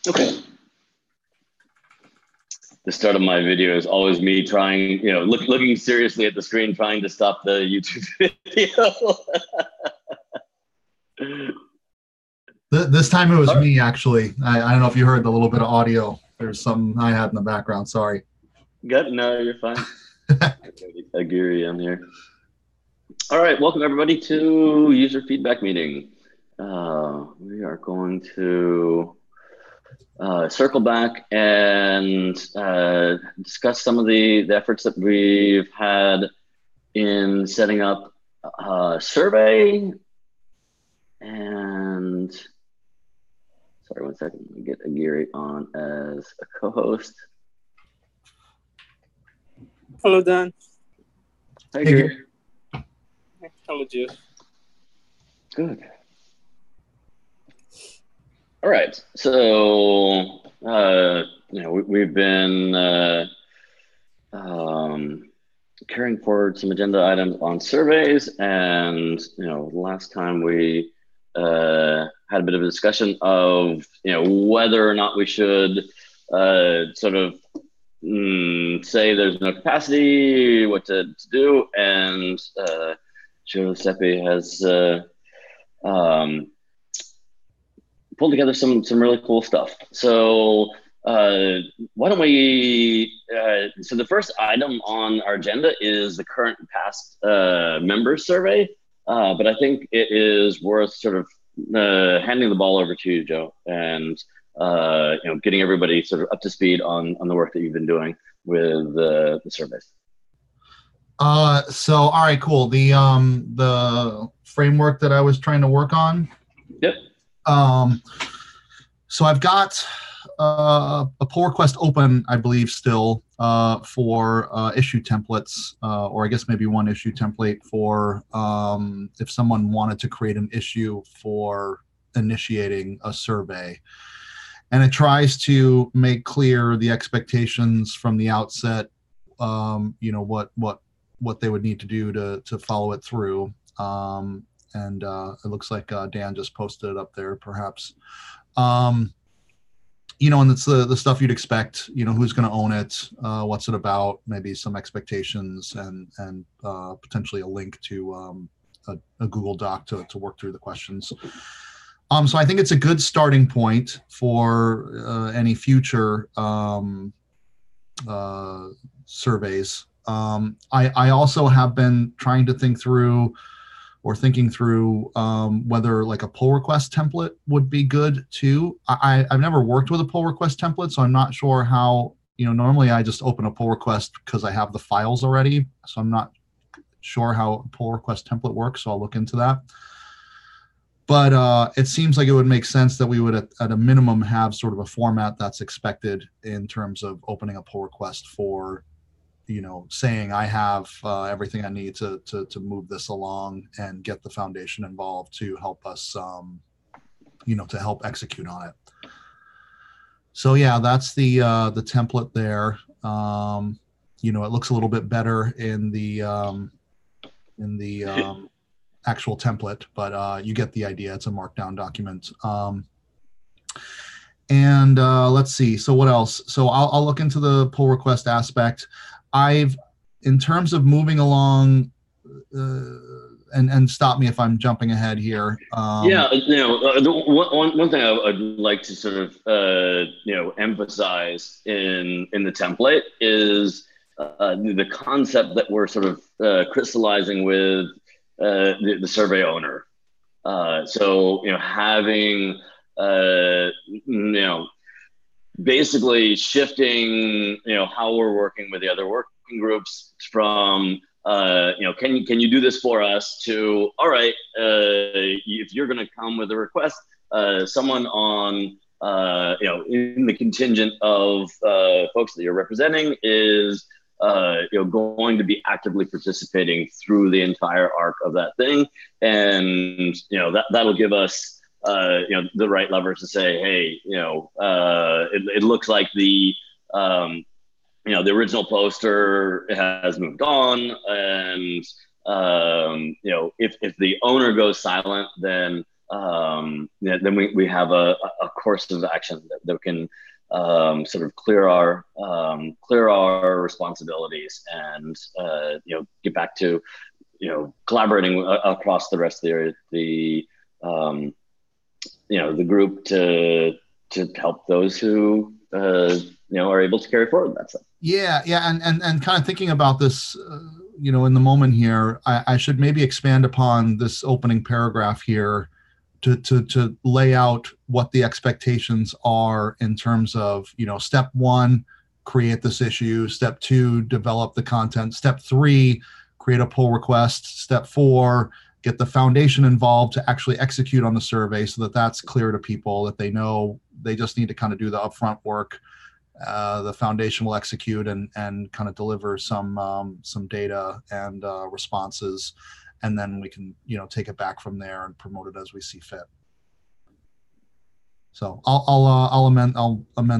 Okay. The start of my video is always me trying, looking seriously at the screen, trying to stop the YouTube video. This time it was me, actually. I don't know if you heard the little bit of audio. There's something I had in the background. Sorry. Good. No, you're fine. Aguirre, I'm here. All right. Welcome, everybody, to User Feedback Meeting. We are going to circle back and discuss some of the efforts that we've had in setting up a survey. And sorry, 1 second. Let me get Aguirre on as a co-host. Hello, Dan. Hi, Aguirre. Hello, Jeff. Good. All right. So, we've been carrying forward some agenda items on surveys, and last time we had a bit of a discussion of whether or not we should sort of say there's no capacity, what to do, and Giuseppe has pulled together some really cool stuff. So why don't we, so the first item on our agenda is the current and past members survey, but I think it is worth sort of handing the ball over to you, Joe, and getting everybody sort of up to speed on the work that you've been doing with the surveys. So, all right, cool. The framework that I was trying to work on. Yep. So I've got a pull request open, I believe, still for issue templates, or I guess maybe one issue template for if someone wanted to create an issue for initiating a survey. And it tries to make clear the expectations from the outset, what they would need to do to follow it through. And it looks like Dan just posted it up there, perhaps. And it's the stuff you'd expect, who's going to own it, what's it about, maybe some expectations, and potentially a link to a Google Doc to work through the questions. So I think it's a good starting point for any future surveys. I also have been trying to thinking through whether like a pull request template would be good too. I've never worked with a pull request template, so I'm not sure how, normally I just open a pull request because I have the files already. So I'm not sure how a pull request template works, so I'll look into that. But it seems like it would make sense that we would at a minimum have sort of a format that's expected in terms of opening a pull request for saying I have everything I need to move this along and get the foundation involved to help us, to help execute on it. So yeah, that's the template there. It looks a little bit better in the actual template, but you get the idea. It's a markdown document. And let's see. So what else? So I'll look into the pull request aspect. In terms of moving along, and stop me if I'm jumping ahead here. Yeah, one thing I'd like to sort of emphasize in the template is the concept that we're sort of crystallizing with the survey owner. So having basically shifting, how we're working with the other working groups from, can you do this for us to, all right, if you're going to come with a request, someone on, in the contingent of folks that you're representing is, going to be actively participating through the entire arc of that thing. And, that'll give us, the right levers to say, hey, it looks like the original poster has moved on, and if the owner goes silent, then then we have a course of action that can sort of clear our responsibilities and get back to collaborating across the rest of the group to help those who are able to carry forward that stuff. Yeah, and kind of thinking about this, in the moment here, I should maybe expand upon this opening paragraph here to lay out what the expectations are in terms of, step 1, create this issue. Step 2, develop the content. Step 3, create a pull request. Step 4, get the foundation involved to actually execute on the survey so that that's clear to people, that they know they just need to kind of do the upfront work. The foundation will execute and kind of deliver some data and responses, and then we can take it back from there and promote it as we see fit. So I'll amend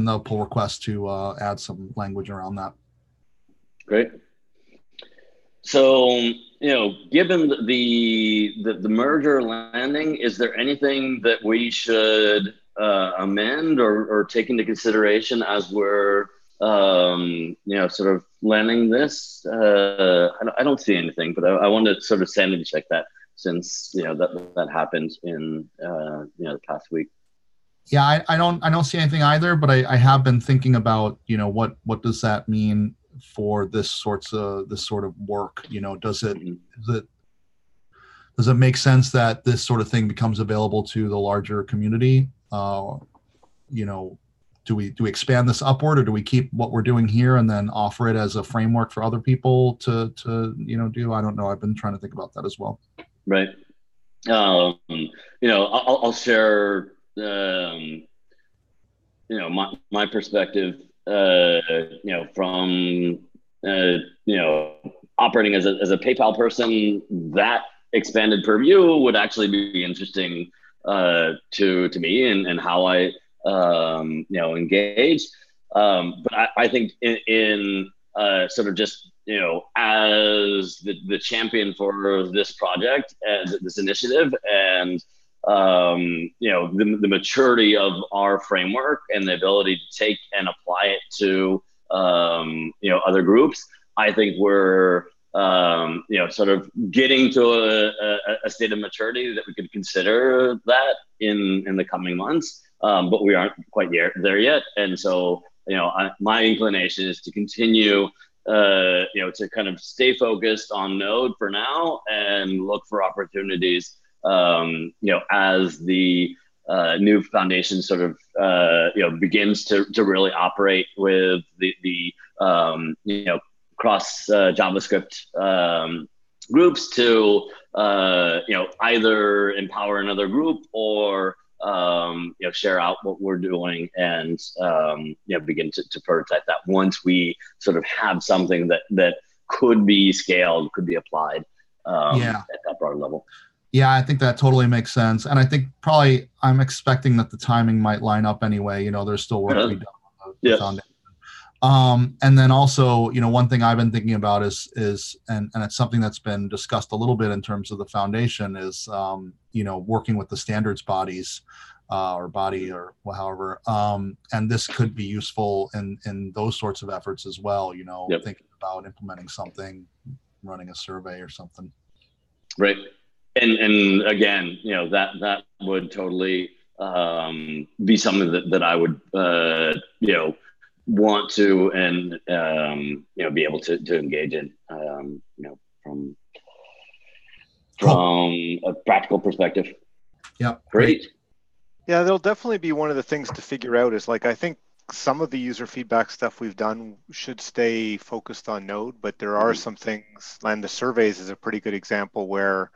the pull request to add some language around that. Great. So given the merger landing, is there anything that we should amend or take into consideration as we're sort of landing this? I don't see anything, but I want to sort of sanity check that, since that happened in the past week. Yeah, I don't see anything either, but I have been thinking about what does that mean for this sort of work? Does it make sense that this sort of thing becomes available to the larger community? Do we expand this upward, or do we keep what we're doing here and then offer it as a framework for other people to do? I don't know. I've been trying to think about that as well. Right. I'll share my perspective. From operating as a PayPal person, that expanded purview would actually be interesting to me and how I engage. But I think in sort of just as the champion for this project and this initiative, and the maturity of our framework and the ability to take and apply it to other groups, I think we're sort of getting to a state of maturity that we could consider that in the coming months, but we aren't quite there yet. And so my inclination is to continue to kind of stay focused on Node for now and look for opportunities as the new foundation sort of begins to really operate with the cross JavaScript groups to either empower another group or share out what we're doing and begin to prototype that once we sort of have something that could be scaled, could be applied at that broader level. Yeah, I think that totally makes sense. And I think probably I'm expecting that the timing might line up anyway. There's still work to be done on the foundation. And then also, one thing I've been thinking about is and it's something that's been discussed a little bit in terms of the foundation is, working with the standards bodies or body or however. And this could be useful in those sorts of efforts as well, thinking about implementing something, running a survey or something. Right. And again, that would totally be something that I would, want to and, be able to engage in, from a practical perspective. Yeah. Great. Yeah, there'll definitely be one of the things to figure out is I think some of the user feedback stuff we've done should stay focused on Node, but there are some things, and the surveys is a pretty good example where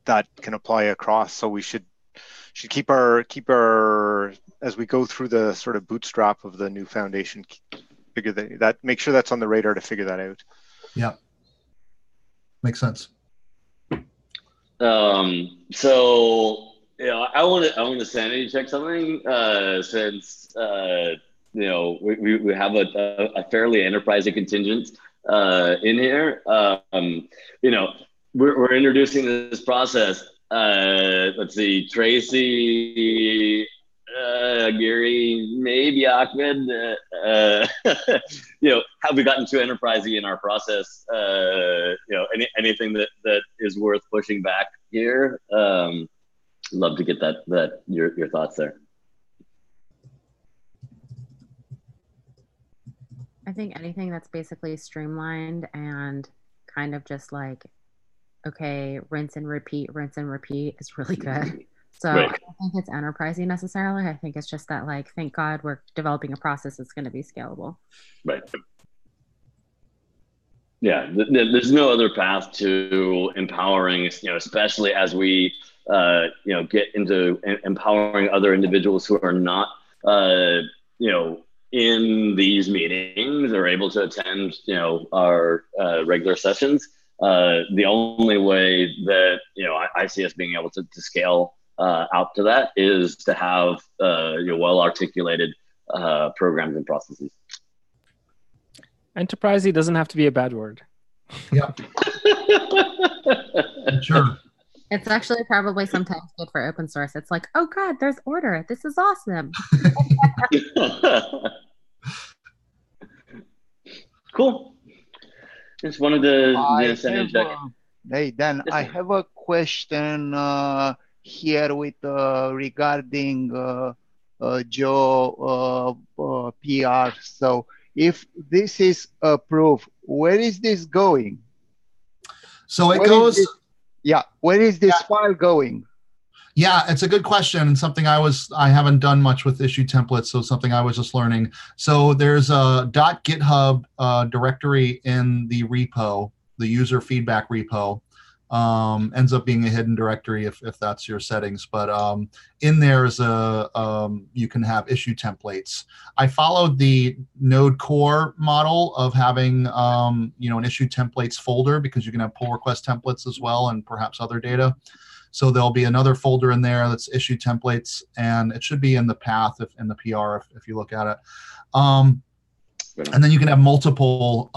that can apply across. So we should keep our as we go through the sort of bootstrap of the new foundation, figure that make sure that's on the radar to figure that out. Yeah, makes sense. So I want to sanity check something since we have a fairly enterprising contingent in here. We're introducing this process Let's see, Tracy, Gary, maybe Ahmed. Have we gotten too enterprisey in our process? Anything that is worth pushing back here? Love to get your thoughts there. I think anything that's basically streamlined and kind of just like, okay, rinse and repeat is really good. So Right. I don't think it's enterprising necessarily. I think it's just that, like, thank God we're developing a process that's going to be scalable. Right. Yeah, there's no other path to empowering, especially as we, get into empowering other individuals who are not, in these meetings or able to attend, our regular sessions. The only way that, I see us being able to scale out to that is to have, well-articulated programs and processes. Enterprisey doesn't have to be a bad word. Yeah. Sure. It's actually probably sometimes good for open source. It's like, oh God, there's order. This is awesome. Cool. Just wanted to send a check. Hey, Dan, I have a question here with regarding Joe PR. So if this is approved, where is this going? So it goes. Where is this file going? Yeah, it's a good question, and something I haven't done much with issue templates, so something I was just learning. So there's a .github directory in the repo, the user feedback repo. Ends up being a hidden directory if that's your settings, but in there is you can have issue templates. I followed the Node core model of having an issue templates folder, because you can have pull request templates as well and perhaps other data. So there'll be another folder in there that's issue templates, and it should be in the path in the PR if you look at it. And then you can have multiple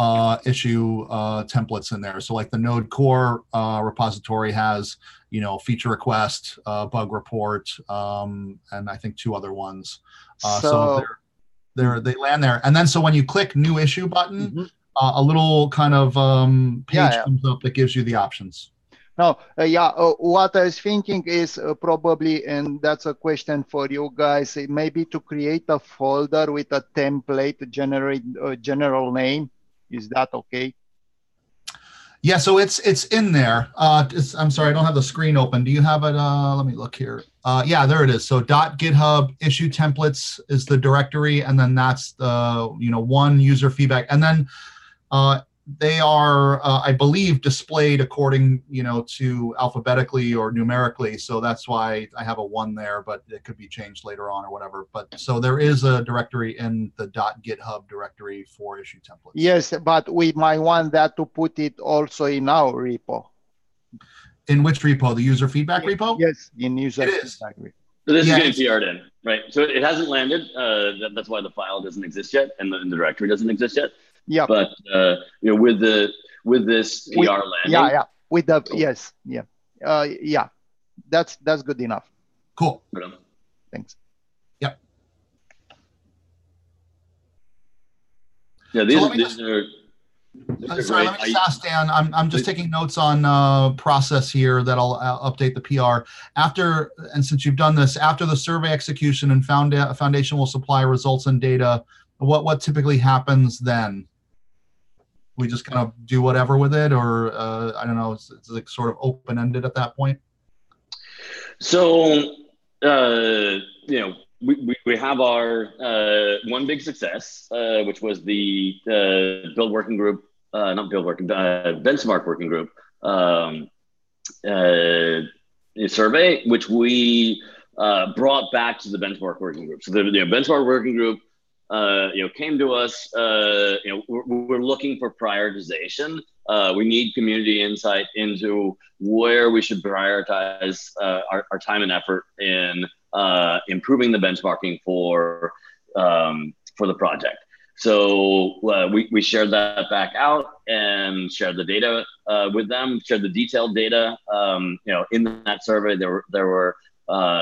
issue templates in there. So like the Node core repository has, feature request, bug report, and I think 2 other ones. So they land there. And then so when you click new issue button, a little kind of page comes up that gives you the options. No, what I was thinking is probably, and that's a question for you guys, maybe to create a folder with a template, generate a general name. Is that okay? Yeah, so it's in there. I'm sorry, I don't have the screen open. Do you have it? Let me look here. Yeah, there it is. So .github issue templates is the directory, and then that's the one user feedback, and then they are, I believe, displayed according, to alphabetically or numerically. So that's why I have a 1 there, but it could be changed later on or whatever. But so there is a directory in the .github directory for issue templates. Yes, but we might want that to put it also in our repo. In which repo? The user feedback repo? Yes, in user feedback repo. So this is getting PR'd in, right? So it hasn't landed. That's why the file doesn't exist yet, and the directory doesn't exist yet. Yeah. But with this PR landing. With the that's good enough. Cool. Thanks. Yep. Yeah, these are. Sorry, let me just ask Dan. I'm just taking notes on process here that I'll update the PR after. And since you've done this, after the survey execution and foundation will supply results and data, what typically happens then? We just kind of do whatever with it, or I don't know, it's like sort of open-ended at that point? So, we have our one big success, which was the benchmark working group survey, which we brought back to the benchmark working group. So the benchmark working group came to us, we're looking for prioritization. We need community insight into where we should prioritize our time and effort in improving the benchmarking for the project. So we shared that back out and shared the data with them, shared the detailed data. In that survey, there were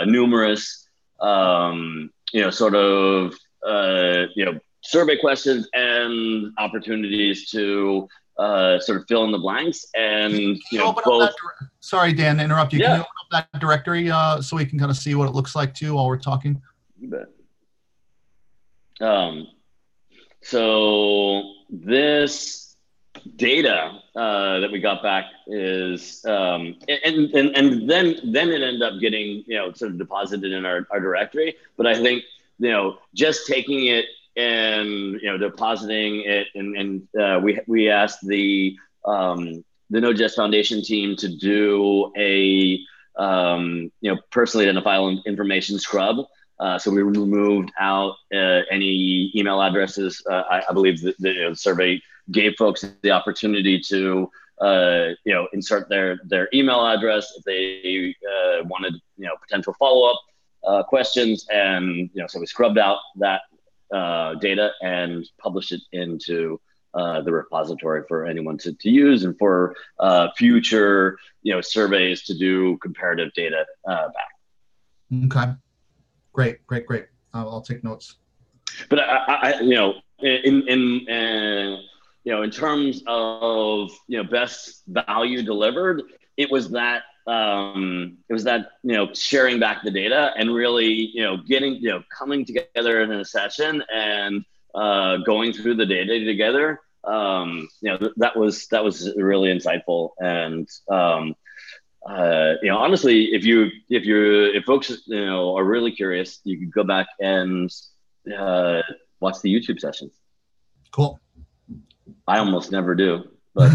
numerous, sort of, survey questions and opportunities to sort of fill in the blanks. And, both. Sorry, Dan, to interrupt you. Yeah. Can you open up that directory so we can kind of see what it looks like too while we're talking? You bet. So this data that we got back is, and then it ended up getting, sort of deposited in our directory. But I think, just taking it and, depositing it, and we asked the Node.js Foundation team to do a, personally identifiable information scrub. So we removed out any email addresses. I believe the survey gave folks the opportunity to, insert their email address if they wanted, potential follow-up questions. And, so we scrubbed out that data and published it into the repository for anyone to use, and for future, surveys to do comparative data back. Okay. Great. I'll take notes. But in terms of, best value delivered, it was that sharing back the data and really, getting, coming together in a session and going through the data together. That was really insightful. And honestly, if folks, are really curious, you can go back and watch the YouTube sessions. Cool. I almost never do, but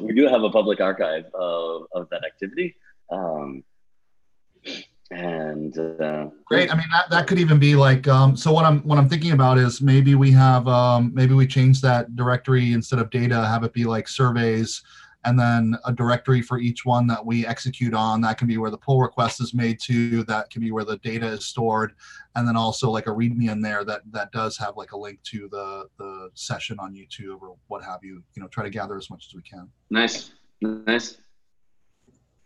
we do have a public archive of that activity. Great. I mean, that could even be like, so what I'm thinking about is maybe we have, maybe we change that directory, instead of data, have it be like surveys, and then a directory for each one that we execute on. That can be where the pull request is made to, that can be where the data is stored. And then also like a README in there that does have like a link to the session on YouTube or what have you, try to gather as much as we can. Nice.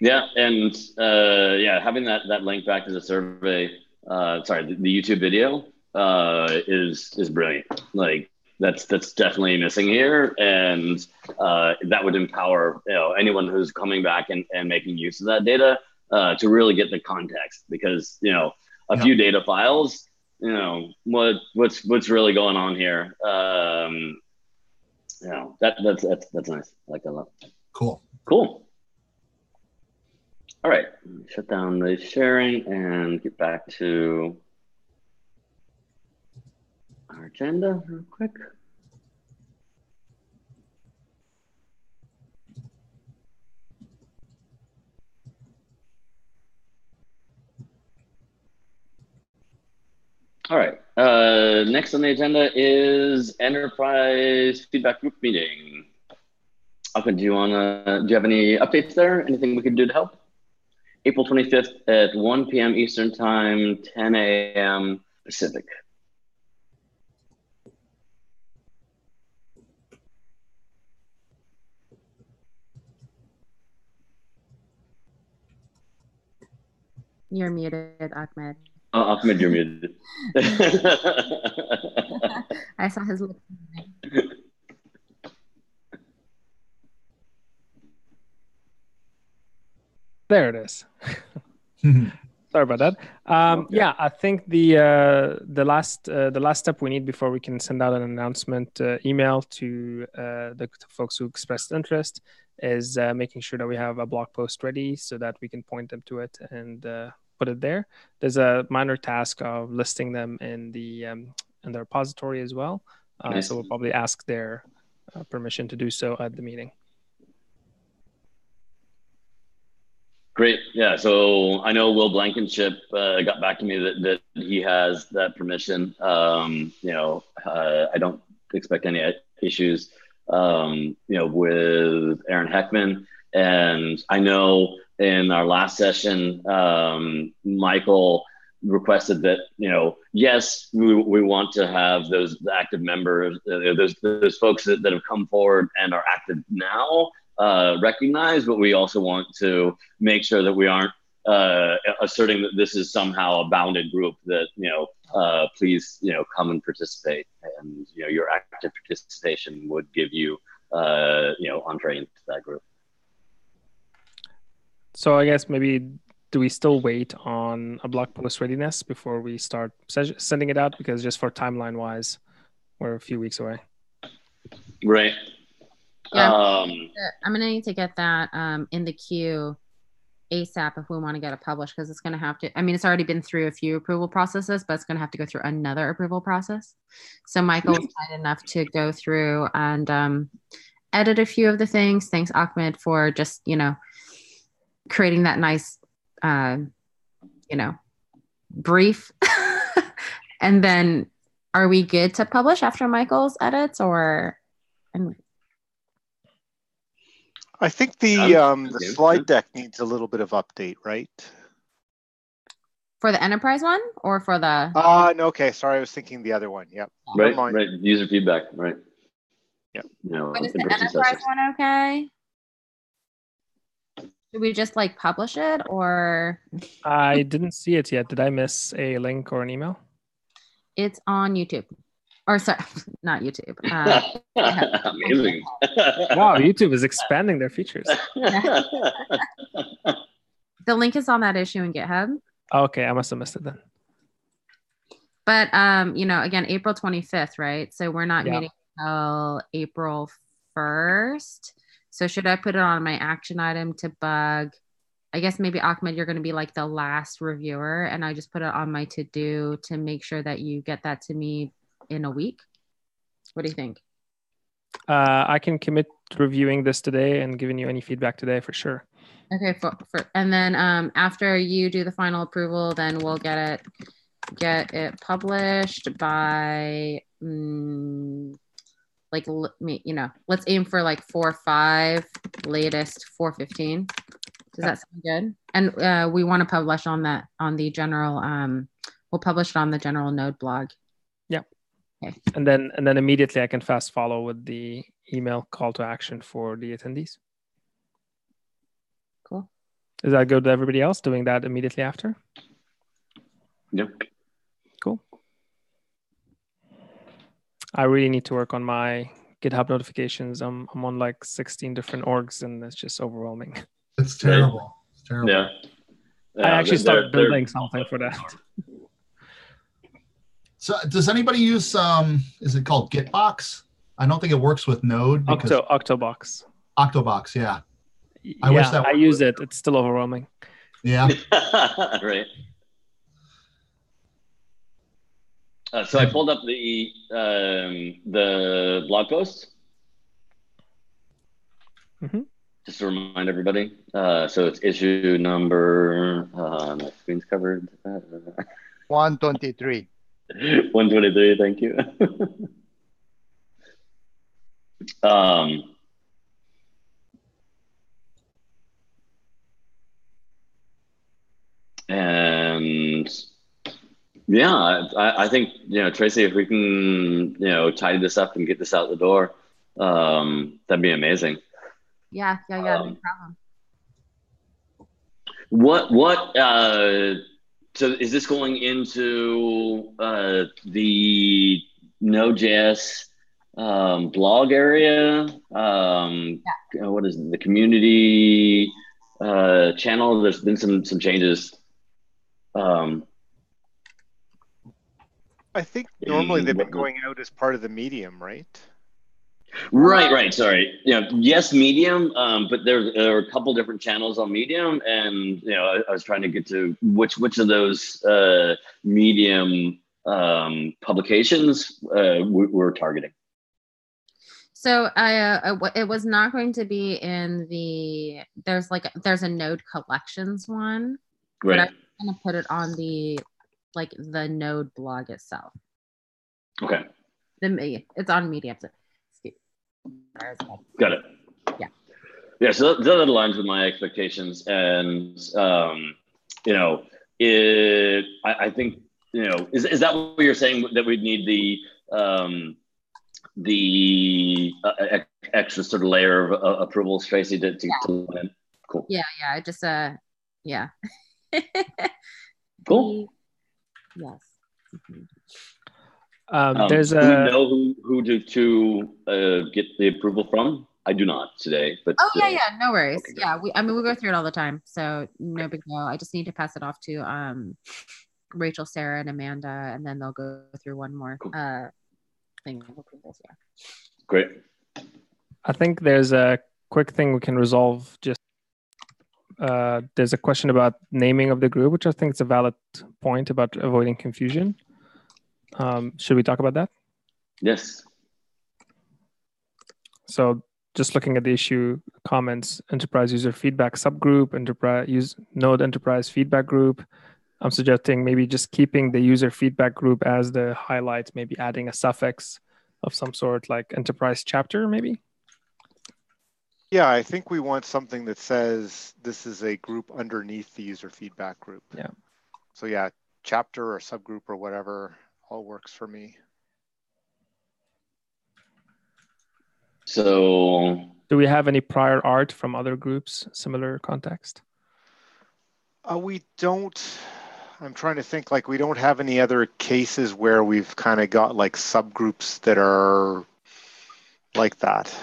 Yeah, and having that link back to the survey, the YouTube video is brilliant. Like that's definitely missing here, and that would empower anyone who's coming back and making use of that data to really get the context, because a few data files, what's really going on here. That's nice. I like that a lot. Cool. All right, shut down the sharing and get back to our agenda real quick. All right, next on the agenda is enterprise feedback group meeting. Ahmed, do you have any updates there? Anything we could do to help? April 25th at 1 p.m. Eastern Time, 10 a.m. Pacific. You're muted, Ahmed. Ahmed, you're muted. I saw his look. There it is. Sorry about that. Okay. Yeah, I think the last step we need before we can send out an announcement email to the folks who expressed interest is making sure that we have a blog post ready so that we can point them to it and put it there. There's a minor task of listing them in the repository as well. Nice. So we'll probably ask their permission to do so at the meeting. Great. Yeah. So I know Will Blankenship got back to me that he has that permission. I don't expect any issues, with Aaron Heckman. And I know in our last session, Michael requested that, yes, we want to have those active members, those folks that have come forward and are active now recognized, but we also want to make sure that we aren't asserting that this is somehow a bounded group that, please, come and participate. And, your active participation would give you, entree into that group. So I guess maybe, do we still wait on a blog post readiness before we start sending it out? Because just for timeline wise, we're a few weeks away. Right. Yeah, I'm going to need to get that in the queue ASAP if we want to get it published, because it's going to have to, it's already been through a few approval processes, but it's going to have to go through another approval process. So Michael's kind enough to go through and edit a few of the things. Thanks, Ahmed, for just, creating that nice brief. And then are we good to publish after Michael's edits, or? I think the slide deck needs a little bit of update, right? For the enterprise one or for the? No, okay. Sorry, I was thinking the other one. Yep. Right. User feedback. Right. Yep. But is the enterprise one okay? Should we just publish it, or? I didn't see it yet. Did I miss a link or an email? It's on YouTube. Or sorry, not YouTube. Amazing. Wow, YouTube is expanding their features. The link is on that issue in GitHub. Okay, I must have missed it then. But again, April 25th, right? So we're not meeting until April 1st. So should I put it on my action item to bug? I guess maybe Ahmed, you're going to be the last reviewer, and I just put it on my to-do to make sure that you get that to me in a week. What do you think? I can commit to reviewing this today and giving you any feedback today for sure. Okay, and then after you do the final approval, then we'll get it published by let's aim for 4/5, latest 4/15. Does that sound good? And we want to publish on the general. We'll publish it on the general Node blog. Yep. Okay. And then immediately I can fast follow with the email call to action for the attendees. Cool. Is that good to everybody else doing that immediately after? Yep. Cool. I really need to work on my GitHub notifications. I'm on 16 different orgs, and it's just overwhelming. It's terrible. Right? It's terrible. Yeah. I actually started building something for that. So does anybody use, is it called Gitbox? I don't think it works with Node. Octobox. Octobox, yeah. I wish that I use it. It's still overwhelming. Yeah. Right. So I pulled up the blog post. Mm-hmm. Just to remind everybody. So it's issue number, my screen's covered. 123. 123, thank you. And yeah, I think, Tracy, if we can, tidy this up and get this out the door, that'd be amazing. Yeah, no problem. So is this going into the Node.js blog area? What is it, the community channel? There's been some changes. I think normally they've been going out as part of the Medium, right? Right. Sorry. Yes, Medium, but there are a couple different channels on Medium, and I was trying to get to which of those Medium publications we're targeting. So it was not going to be in the there's a Node collections one, right? But I'm going to put it on the Node blog itself. Okay. It's on Medium. Got it. Yeah, so that aligns with my expectations, and I think, is that what you're saying, that we'd need the extra sort of layer of approvals, Tracy, to cool. Yeah, just yeah. Cool. Yes. There's do we know who to get the approval from? I do not today, but yeah, no worries. Okay, yeah, we go through it all the time, so no big deal. I just need to pass it off to Rachel, Sarah, and Amanda, and then they'll go through one more thing of approvals. Yeah. Great. I think there's a quick thing we can resolve. Just there's a question about naming of the group, which I think is a valid point about avoiding confusion. Should we talk about that? Yes. So just looking at the issue comments, enterprise user feedback subgroup, Node enterprise feedback group. I'm suggesting maybe just keeping the user feedback group as the highlight, maybe adding a suffix of some sort, like enterprise chapter, maybe. Yeah, I think we want something that says this is a group underneath the user feedback group. Yeah. So yeah, chapter or subgroup or whatever, all works for me. So do we have any prior art from other groups, similar context? We don't. I'm trying to think, like, we don't have any other cases where we've kind of got like subgroups that are like that.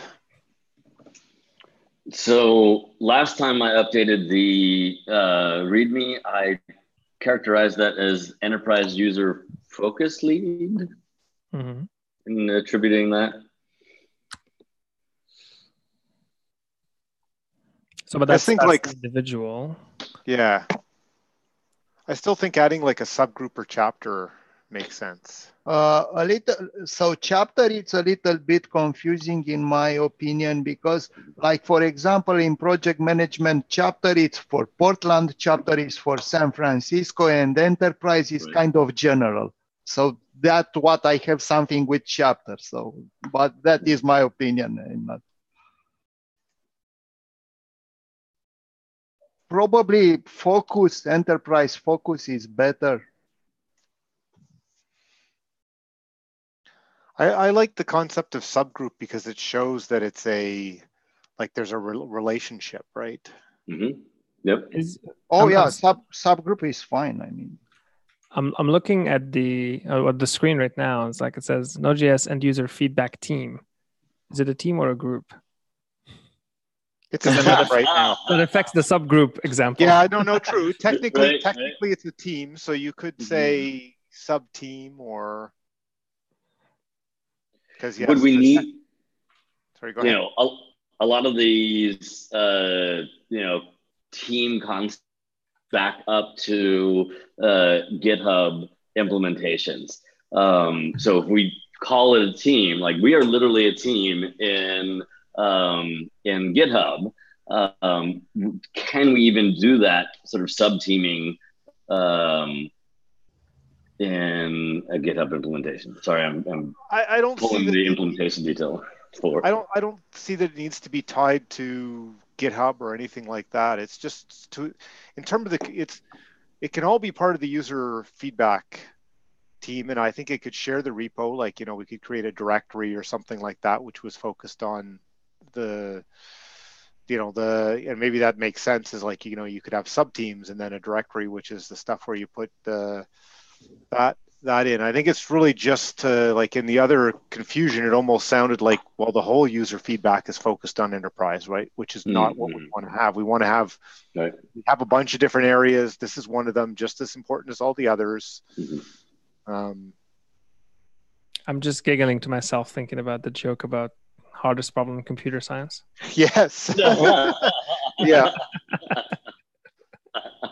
So last time I updated the README, I characterized that as enterprise user focus lead, and attributing that. So, but that's, I think that's like individual. Yeah. I still think adding like a subgroup or chapter makes sense. A little. So chapter, it's a little bit confusing in my opinion, because like, for example, in project management, chapter it's for Portland, chapter is for San Francisco, and enterprise is kind of general. So that's what I have something with chapter. So, but that is my opinion. Probably focus, enterprise focus is better. I like the concept of subgroup because it shows that it's there's a relationship, right? Mm-hmm. Yep. Subgroup is fine. I mean, I'm looking at the screen right now. It's like it says Node.js end user feedback team. Is it a team or a group? It's a team right now. That affects the subgroup example. Yeah, no, true. Technically, Right. it's a team. So you could say sub team or. Because yes, would we need? Sorry, go ahead. A lot of these, team concepts back up to GitHub implementations. So if we call it a team, like we are literally a team in GitHub, can we even do that sort of sub-teaming in a GitHub implementation? Sorry, I don't pulling see the implementation detail for. I don't see that it needs to be tied to GitHub or anything like that. It's just in terms of it can all be part of the user feedback team, and I think it could share the repo. Like, we could create a directory or something like that, which was focused on and maybe that makes sense, is like, you could have sub teams and then a directory, which is the stuff where you put that in. I think it's really just like in the other confusion, it almost sounded like, well, the whole user feedback is focused on enterprise, right? Which is not what we want to have. We want to have, we have a bunch of different areas. This is one of them, just as important as all the others. I'm just giggling to myself thinking about the joke about hardest problem in computer science. Yes. Yeah.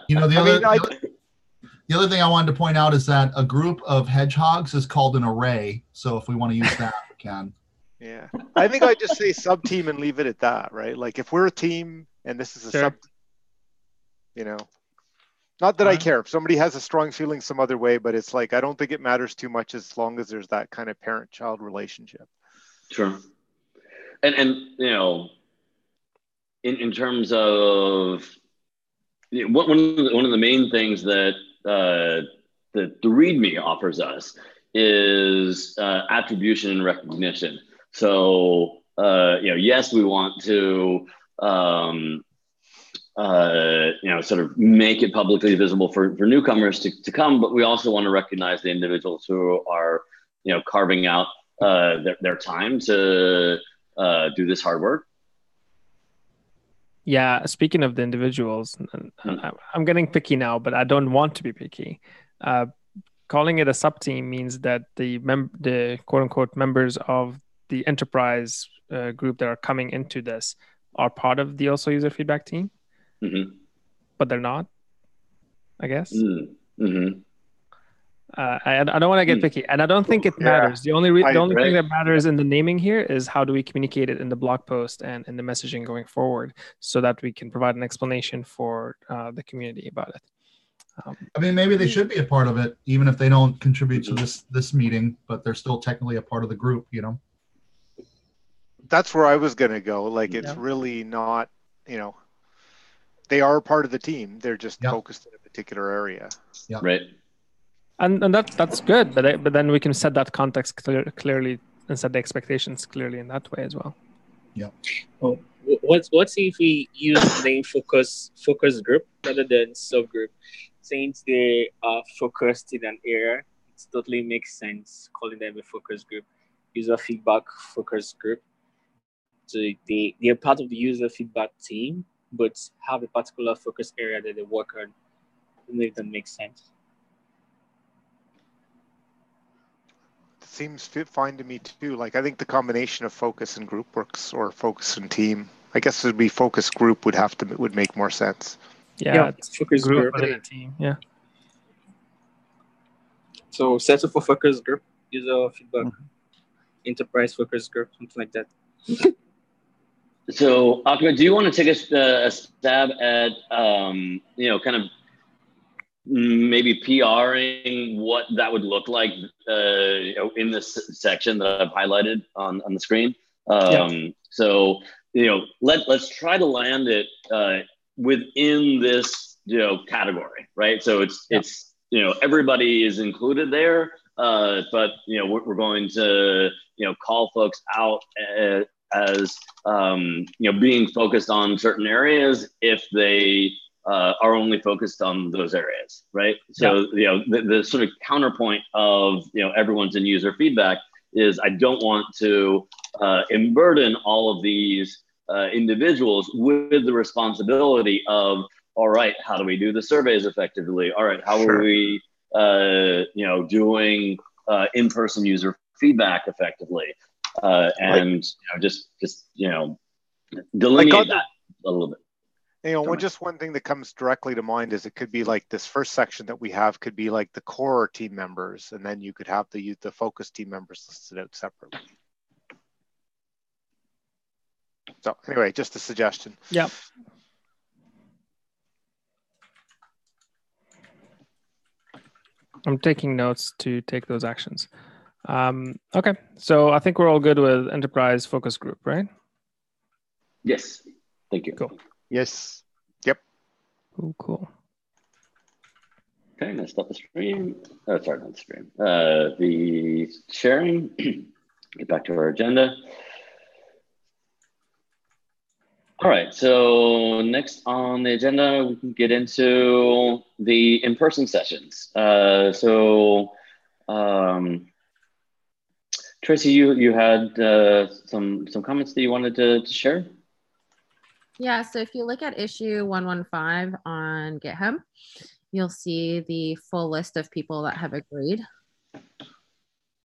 The other thing I wanted to point out is that a group of hedgehogs is called an array. So if we want to use that, we can. Yeah. I think I just say sub team and leave it at that, right? Like if we're a team and this is a sub, not that I care if somebody has a strong feeling some other way, but it's like, I don't think it matters too much as long as there's that kind of parent-child relationship. Sure. And in terms of one of the main things that the README offers us is attribution and recognition. So yes, we want to sort of make it publicly visible for newcomers to come, but we also want to recognize the individuals who are carving out their time to do this hard work. Yeah, speaking of the individuals, I'm getting picky now, but I don't want to be picky. Calling it a sub-team means that the quote-unquote members of the enterprise group that are coming into this are part of the also user feedback team, but they're not, I guess. I don't want to get picky, and I don't think it matters. The only thing that matters in the naming here is how do we communicate it in the blog post and in the messaging going forward, so that we can provide an explanation for the community about it. I mean, maybe they should be a part of it, even if they don't contribute to this meeting, but they're still technically a part of the group, That's where I was going to go. Like, it's really not, they are part of the team. They're just focused in a particular area. Yeah. Right. And that's good, but then we can set that context clearly and set the expectations clearly in that way as well. Yeah. Oh, what's if we use the name focus group rather than subgroup? Since they are focused in an area, it totally makes sense calling them a focus group, user feedback focus group. So they are part of the user feedback team, but have a particular focus area that they work on. I don't know if that makes sense. Seems fine to me too. Like, I think the combination of focus and group works, or focus and team. I guess it would be focus group would make more sense. Yeah, it's focus group within a team. Yeah. So set up for focus group, user feedback, enterprise focus group, something like that. So, Ahmed, do you want to take a stab at kind of maybe PRing what that would look like in this section that I've highlighted on the screen? So let's try to land it within this category, right? So it's everybody is included there, but we're going to call folks out as being focused on certain areas if they are only focused on those areas, right? So the sort of counterpoint of everyone's in user feedback is I don't want to burden all of these individuals with the responsibility of, all right, how do we do the surveys effectively? All right, how are we doing in-person user feedback effectively? And just delineate that a little bit. Just one thing that comes directly to mind is it could be like this first section that we have could be like the core team members, and then you could have the focus team members listed out separately. So anyway, just a suggestion. Yeah. I'm taking notes to take those actions. Okay, so I think we're all good with enterprise focus group, right? Yes. Thank you. Cool. Yes. Yep. Cool. Okay, I'm gonna stop the stream. Oh, sorry, not the stream. The sharing. Get back to our agenda. All right, so next on the agenda, we can get into the in-person sessions. Tracy, you had some comments that you wanted to share? Yeah, so if you look at issue 115 on GitHub, you'll see the full list of people that have agreed.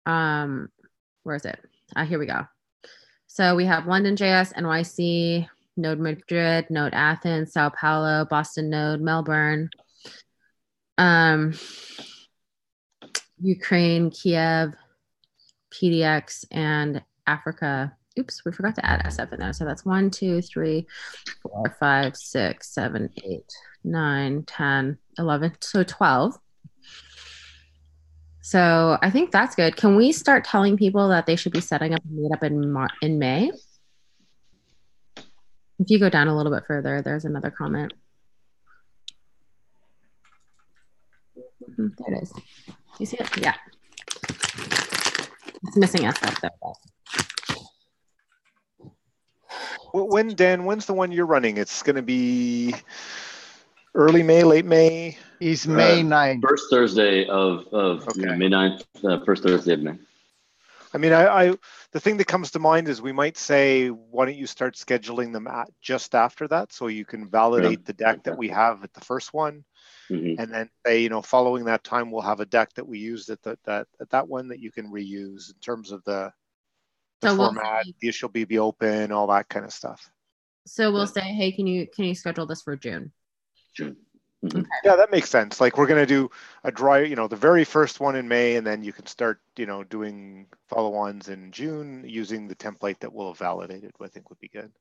Where is it? Here we go. So we have London.js, NYC, Node Madrid, Node Athens, Sao Paulo, Boston Node, Melbourne, Ukraine, Kiev, PDX, and Africa. Oops, we forgot to add SF in there. So that's 1, 2, 3, 4, 5, 6, 7, 8, 9, 10, 11. So 12. So I think that's good. Can we start telling people that they should be setting up a meetup in May? If you go down a little bit further, there's another comment. There it is. You see it? Yeah. It's missing SF though. When, Dan, when's the one you're running? It's going to be early May, late May? Is May 9th. First Thursday of Okay. May 9th, first Thursday of May. I mean, the thing that comes to mind is we might say, why don't you start scheduling them just after that, so you can validate the deck that we have at the first one, and then say, you know, following that time, we'll have a deck that we used at that one that you can reuse in terms of the format, the issue will be open, all that kind of stuff. So we'll say, hey, can you schedule this for June? June. Okay. Yeah, that makes sense. Like we're going to do a dry, you know, the very first one in May, and then you can start, you know, doing follow-ons in June using the template that we'll have validated. I think would be good.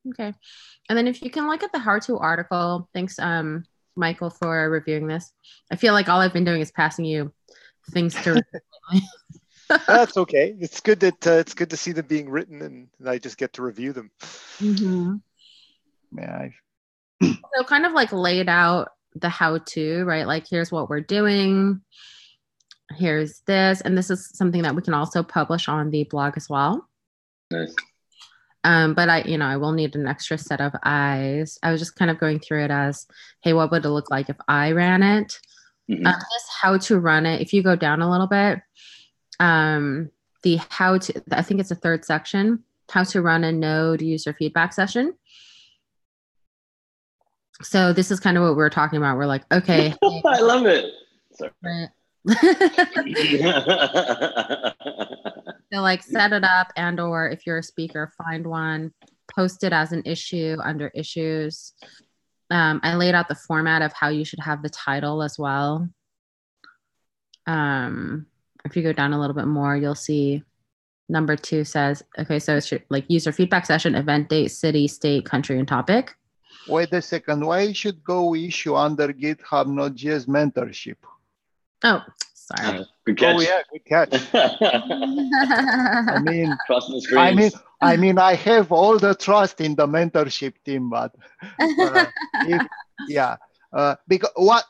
Okay. And then if you can look at the how-to article, thanks, Michael, for reviewing this. I feel like all I've been doing is passing you things to That's okay. It's good that it's good to see them being written, and I just get to review them. Yeah. So kind of like laid out the how-to, right? Like here's what we're doing. Here's this, and this is something that we can also publish on the blog as well. Nice. But I will need an extra set of eyes. I was just kind of going through it as, hey, what would it look like if I ran it? Just how to run it. If you go down a little bit, the how to, I think it's the third section, how to run a Node user feedback session. So this is kind of what we were talking about. We're like, okay. Hey, I love it. Sorry. So like set it up, and or if you're a speaker, find one, post it as an issue under issues. I laid out the format of how you should have the title as well. If you go down a little bit more, you'll see number 2 says, okay, so it's like user feedback session, event date, city, state, country, and topic. Wait a second. Why should go issue under GitHub Node.js mentorship? Oh, sorry. Good catch. Oh yeah, good catch. I mean, crossing the screens. I mean, I have all the trust in the mentorship team, but because what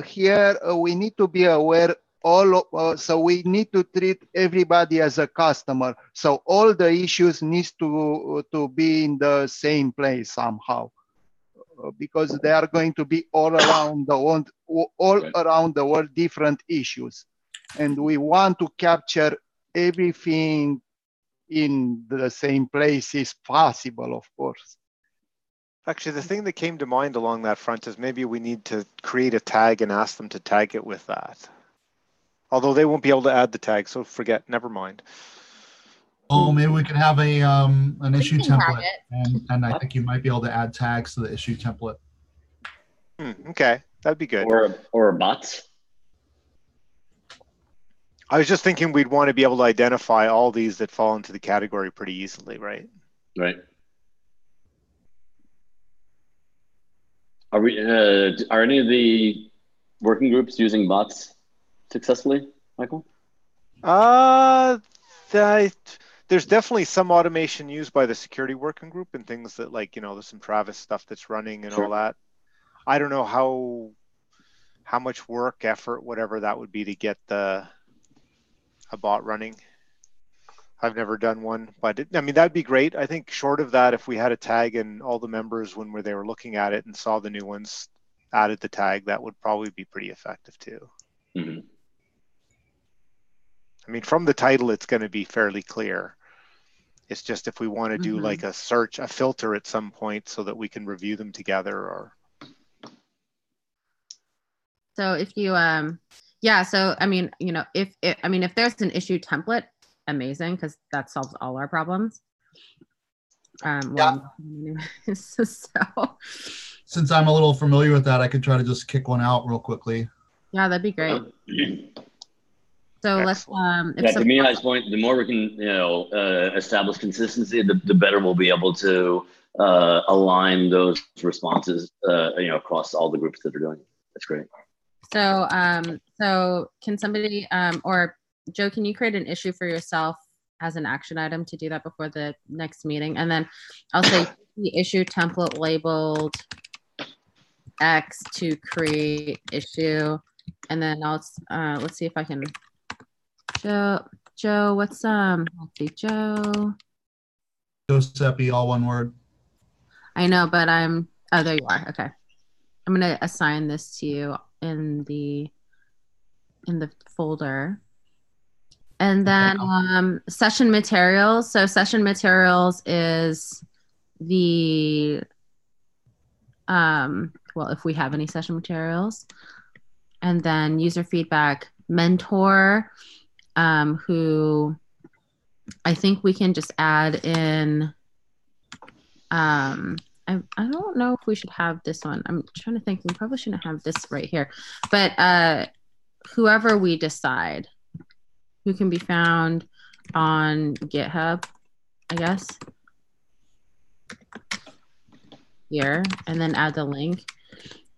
here we need to be aware. So we need to treat everybody as a customer. So all the issues needs to be in the same place somehow. Because they are going to be all around the world, different issues, and we want to capture everything in the same place is possible, of course. Actually, the thing that came to mind along that front is maybe we need to create a tag and ask them to tag it with that. Although they won't be able to add the tag, so never mind. Oh, maybe we could have an issue template, and I think you might be able to add tags to the issue template. Okay, that'd be good. Or bots. I was just thinking we'd want to be able to identify all these that fall into the category pretty easily, right? Right. Are any of the working groups using bots successfully, Michael? There's definitely some automation used by the security working group and things that, like, you know, there's some Travis stuff that's running and all that. I don't know how much work, effort, whatever that would be to get a bot running. I've never done one, but I mean, that'd be great. I think short of that, if we had a tag and all the members, when they were looking at it and saw the new ones, added the tag, that would probably be pretty effective too. I mean, from the title, it's going to be fairly clear. It's just if we want to do like a search, a filter at some point so that we can review them together or. So if you, so, I mean, you know, if there's an issue template, amazing, because that solves all our problems. So. Since I'm a little familiar with that, I could try to just kick one out real quickly. Yeah, that'd be great. So let's to Mihai's point, the more we can establish consistency, the better we'll be able to align those responses across all the groups that are doing it. That's great. So so can somebody or Joe, can you create an issue for yourself as an action item to do that before the next meeting? And then I'll say the issue template labeled X to create issue, and then I'll let's see if I can. Joe, what's let's see, Joe. Giuseppe, all one word. I know, but oh, there you are. Okay. I'm gonna assign this to you in the folder. And then session materials. So session materials is the well, if we have any session materials. And then user feedback mentor, who I think we can just add in. I don't know if we should have this one. I'm trying to think. We probably shouldn't have this right here. But whoever we decide, who can be found on GitHub, I guess. Here, and then add the link.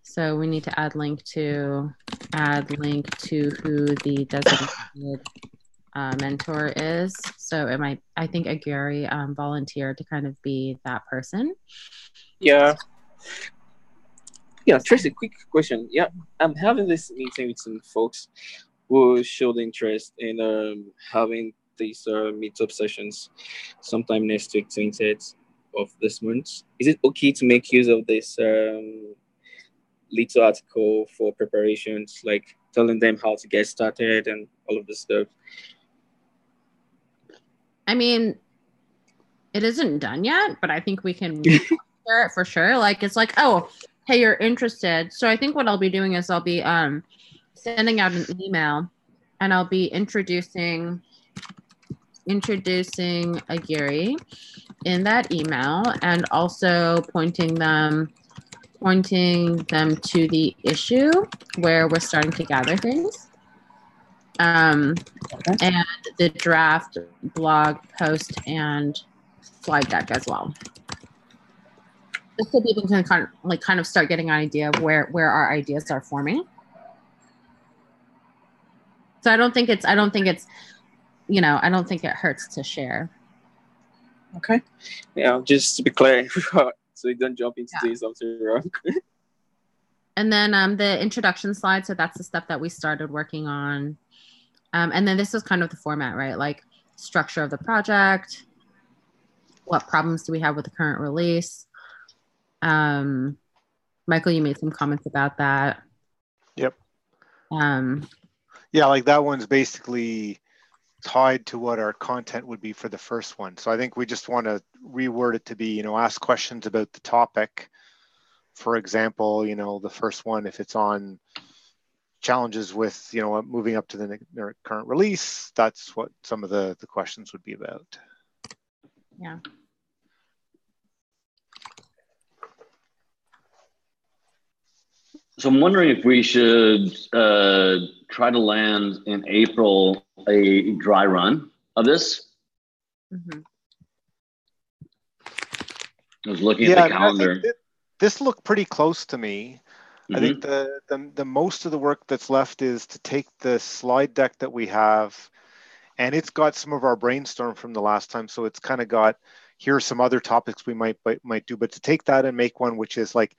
So we need to add link to who the designated mentor is. So I think Aguri volunteered to kind of be that person. Yeah. Yeah, Tracy, quick question. Yeah, I'm having this meeting with some folks who showed interest in having these meetup sessions sometime next week, 28th of this month. Is it okay to make use of this little article for preparations, like telling them how to get started and all of this stuff? I mean, it isn't done yet, but I think we can share it for sure. Like, it's like, oh, hey, you're interested. So I think what I'll be doing is I'll be sending out an email, and I'll be introducing Aguri in that email, and also pointing them to the issue where we're starting to gather things. And the draft blog post and slide deck as well. Just so people can kind of start getting an idea of where our ideas are forming. So I don't think it hurts to share. Okay. Yeah, just to be clear, so you don't jump into doing something wrong. And then the introduction slide, so that's the stuff that we started working on. And then this is kind of the format, right? Like structure of the project, what problems do we have with the current release? Michael, you made some comments about that. Yep. Yeah, like that one's basically tied to what our content would be for the first one. So I think we just want to reword it to be, ask questions about the topic. For example, the first one, if it's on challenges with, moving up to the current release, that's what some of the questions would be about. Yeah. So I'm wondering if we should try to land in April a dry run of this. Mm-hmm. I was looking at the calendar. This looked pretty close to me. Mm-hmm. I think the most of the work that's left is to take the slide deck that we have, and it's got some of our brainstorm from the last time. So it's kind of got, here are some other topics we might do, but to take that and make one which is like,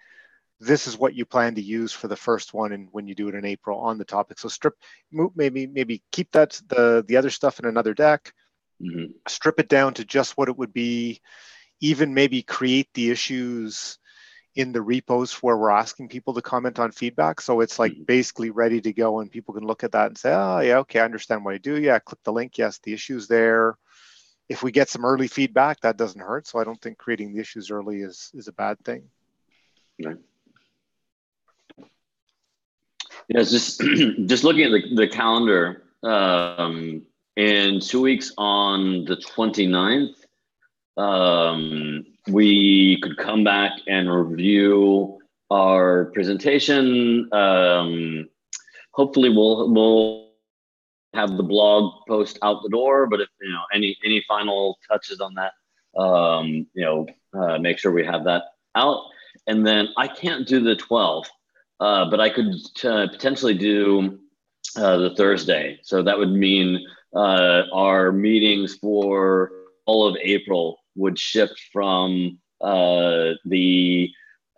this is what you plan to use for the first one, and when you do it in April on the topic. So maybe keep that the other stuff in another deck, mm-hmm. Strip it down to just what it would be, even maybe create the issues in the repos where we're asking people to comment on feedback. So it's like basically ready to go, and people can look at that and say, oh yeah, okay, I understand what I do. Yeah, click the link. Yes, the issue's there. If we get some early feedback, that doesn't hurt. So I don't think creating the issues early is a bad thing. Right. Yeah, it's just looking at the calendar, in 2 weeks on the 29th, we could come back and review our presentation. Hopefully we'll have the blog post out the door, but if any final touches on that, make sure we have that out. And then I can't do the 12th. But I could potentially do the Thursday. So that would mean our meetings for all of April would shift from the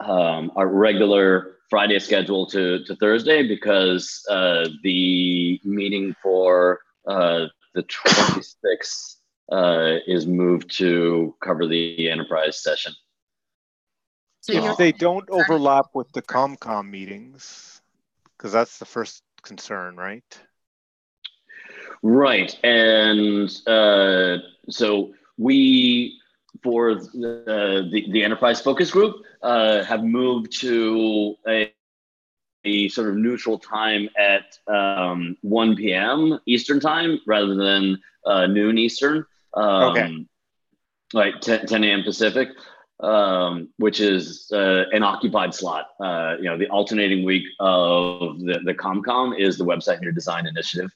our regular Friday schedule to Thursday, because the meeting for the 26th is moved to cover the enterprise session. So If they don't overlap with the ComCom meetings, because that's the first concern, right? Right, and so we, for the enterprise focus group, have moved to a sort of neutral time at 1 p.m. Eastern time rather than noon Eastern. Okay. Like 10 a.m. Pacific, which is an occupied slot. The alternating week of the ComCom is the Website in Your Design initiative.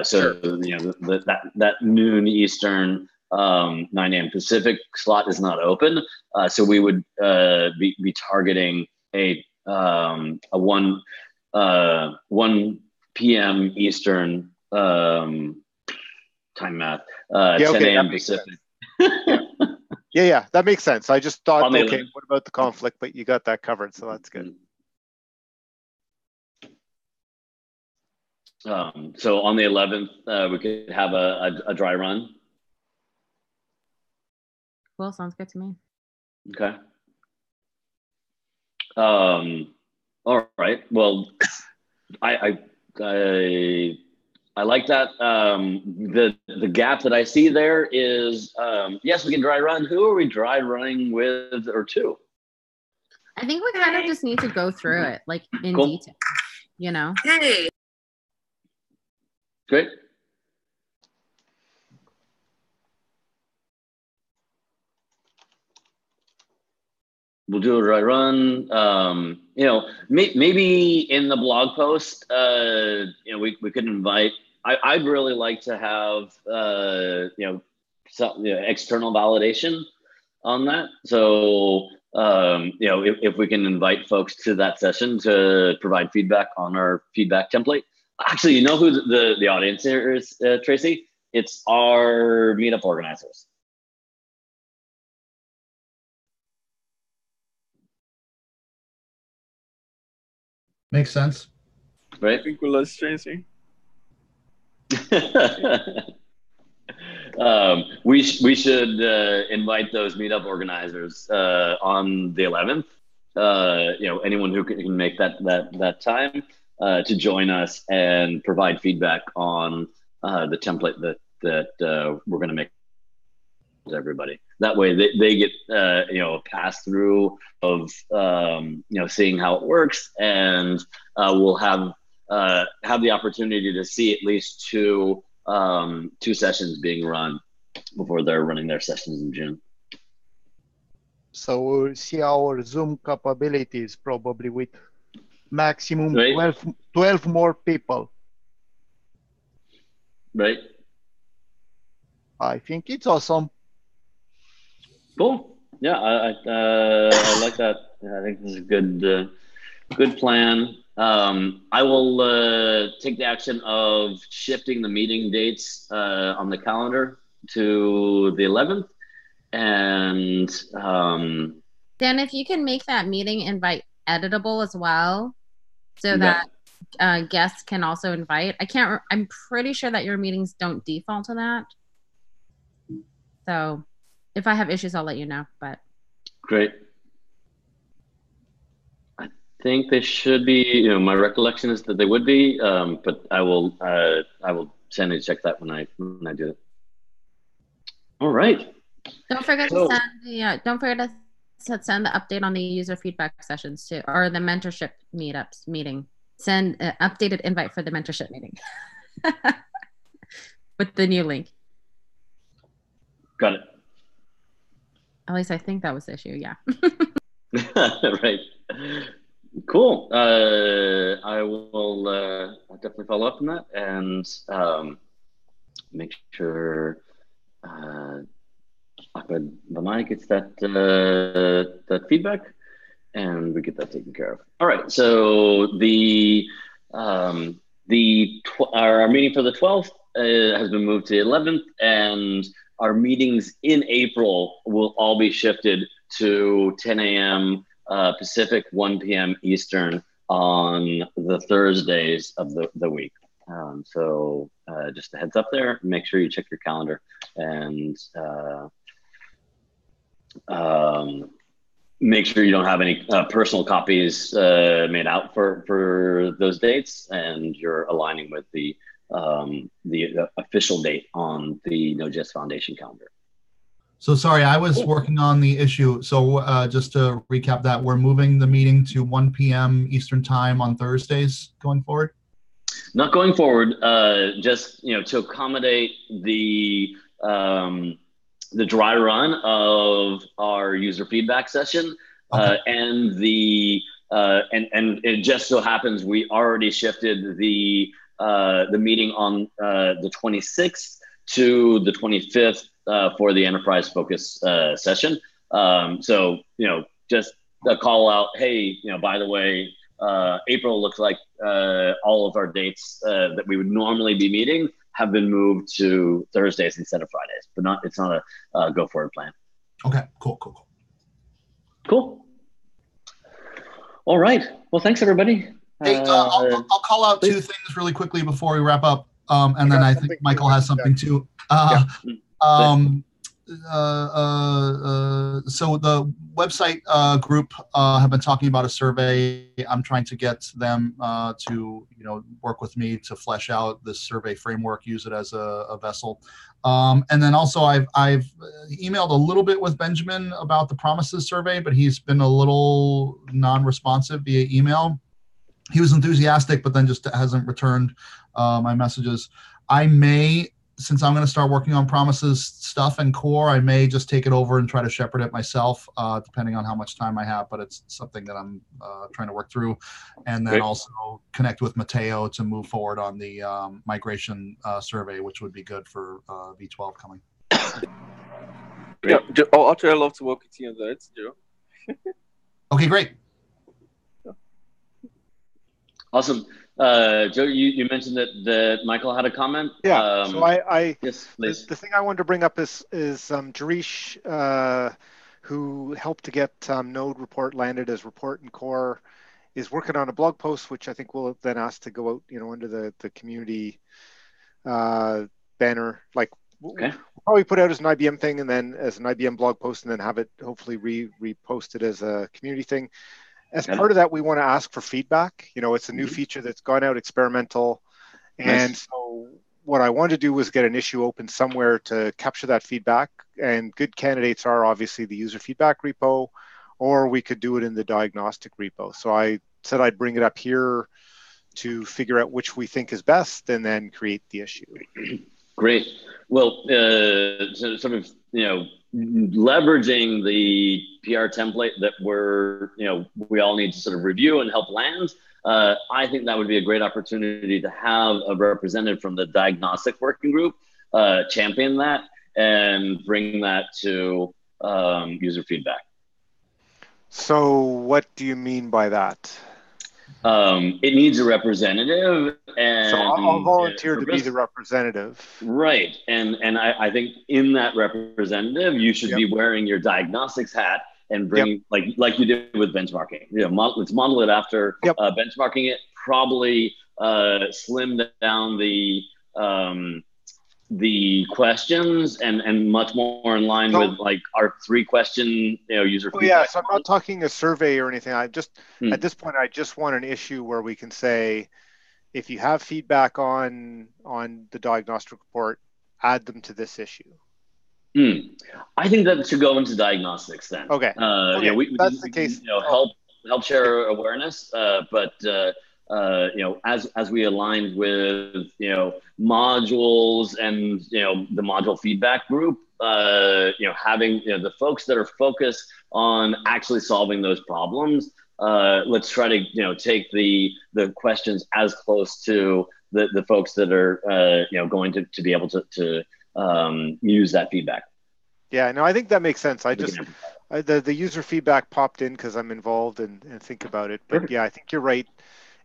So that noon Eastern, 9 a.m. Pacific slot is not open. So we would be targeting a 1 p.m. Eastern time math, 10 a.m. Pacific. Yeah, that makes sense. I just thought, okay, what about the conflict? But you got that covered, so that's good. So on the 11th, we could have a dry run. Cool, sounds good to me. Okay. All right. Well, I like that. The gap that I see there is, yes, we can dry run. Who are we dry running with or to? I think we kind of just need to go through it, like in detail, Hey. Great. We'll do a dry run. Maybe in the blog post, we could invite. I'd really like to have external validation on that. So if we can invite folks to that session to provide feedback on our feedback template. Actually, you know who the audience here is, Tracy? It's our meetup organizers. Makes sense. Right? I think we lost Tracy. We should invite those meetup organizers on the 11th. Anyone who can make that time to join us and provide feedback on the template that we're going to make to everybody. That way they get a pass through of seeing how it works, and we'll have the opportunity to see at least two sessions being run before they're running their sessions in June. So we'll see our Zoom capabilities probably with maximum right. 12 more people. Right. I think it's awesome. Cool. Yeah, I like that. I think this is a good plan. I will take the action of shifting the meeting dates on the calendar to the 11th. And Dan, if you can make that meeting invite editable as well, so that guests can also invite. I'm pretty sure that your meetings don't default to that. So if I have issues, I'll let you know. But great. I think they should be. My recollection is that they would be, but I will send and check that when I do it. All right. Don't forget to send the update on the user feedback sessions too, or the mentorship meeting. Send an updated invite for the mentorship meeting with the new link. Got it. At least I think that was the issue. Yeah. Right. Cool. I will I'll definitely follow up on that and make sure Ahmed Bamai gets that feedback, and we get that taken care of. All right. So our meeting for the 12th has been moved to the 11th, and our meetings in April will all be shifted to 10 a.m. Pacific, 1 p.m. Eastern on the Thursdays of the week. So just a heads up there. Make sure you check your calendar and make sure you don't have any personal copies made out for those dates, and you're aligning with the official date on the Node.js Foundation calendar. So sorry, I was working on the issue. So just to recap that, we're moving the meeting to 1 p.m. Eastern time on Thursdays going forward? Not going forward, just to accommodate the dry run of our user feedback session, Okay. and it just so happens we already shifted the meeting on the 26th to the 25th for the enterprise focus session. So just a call out. Hey, by the way, April looks like all of our dates that we would normally be meeting have been moved to Thursdays instead of Fridays, but it's not a go forward plan. Okay, cool. All right. Well, thanks everybody. Hey, I'll call out please. two things really quickly before we wrap up, and then I think Michael has something too. So the website group have been talking about a survey. I'm trying to get them to work with me to flesh out this survey framework, use it as a vessel. And then also I've emailed a little bit with Benjamin about the promises survey, but he's been a little non-responsive via email. He was enthusiastic, but then just hasn't returned my messages. I may, since I'm going to start working on promises stuff and core, I may just take it over and try to shepherd it myself, depending on how much time I have. But it's something that I'm trying to work through, and then also connect with Matteo to move forward on the migration survey, which would be good for V12 coming. Yeah, actually, I'd love to work with you on that, Joe. Okay, great. Awesome. Joe, you mentioned that Michael had a comment. Yeah. So yes, please. The thing I wanted to bring up is Jarish, who helped to get Node report landed as report in core, is working on a blog post, which I think we'll then ask to go out, under the community banner. Like, we'll probably put out as an IBM thing, and then as an IBM blog post, and then have it hopefully reposted as a community thing. As part of that, we want to ask for feedback. It's a new feature that's gone out experimental. And so what I wanted to do was get an issue open somewhere to capture that feedback. And good candidates are obviously the user feedback repo, or we could do it in the diagnostic repo. So I said I'd bring it up here to figure out which we think is best and then create the issue. Great. Well, so sort of, leveraging the PR template that we all need to sort of review and help land. I think that would be a great opportunity to have a representative from the diagnostic working group champion that and bring that to user feedback. So what do you mean by that? It needs a representative, and so I'll volunteer to be the representative. Right, and I think in that representative, you should be wearing your diagnostics hat and bring like you did with benchmarking. Let's model it after benchmarking it. Probably slim down the questions and much more in line with like our 3-question user feedback. Yeah, so I'm not talking a survey or anything. I just at this point I just want an issue where we can say, if you have feedback on the diagnostic report, add them to this issue. I think that should go into diagnostics then. Okay. That's the case. Help share awareness, but as we aligned with modules and the module feedback group, having the folks that are focused on actually solving those problems, let's try to take the questions as close to the folks that are going to be able to use that feedback. Yeah, no, I think that makes sense. I just the user feedback popped in because I'm involved and think about it. But yeah, I think you're right.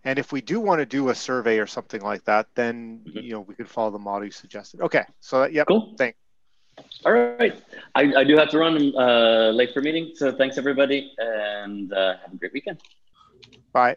And if we do want to do a survey or something like that, then we could follow the model you suggested. Okay, so Cool. Thanks. All right. I do have to run late for meeting. So thanks, everybody, and have a great weekend.